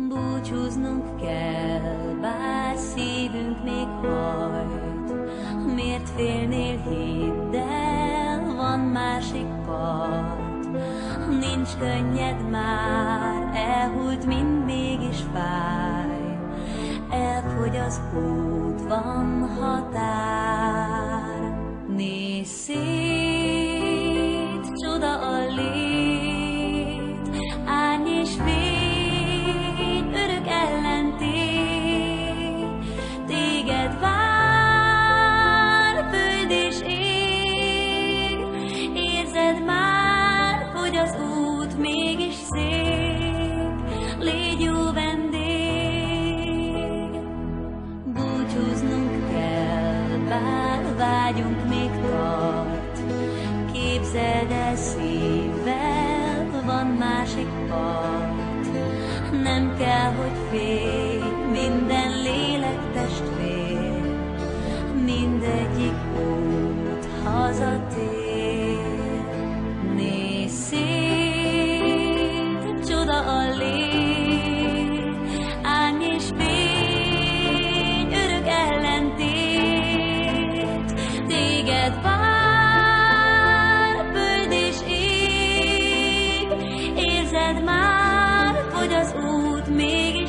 Búcsúznunk kell, bár szívünk még hajt. Miért félnél, hidd el, van másik part. Nincs könnyed már, elhúlt, mind mégis fáj. Elfogy az út, van határ. Nézz szét, csoda a lét, árny és fény, örök ellentét. Téged vár, föld és ég, érzed már, hogy az út mégis szép, légy jó vendég. Búcsúznunk kell, bár vágyunk még tart. Képzeld el szívvel, van másik part. Nem kell, hogy félj, minden lélek testvér, mindegyik út hazatér. Nézz szét, csoda a lét, árny és fény, örök ellentét. Téged vár, föld és ég, érzed már, hogy az út mégis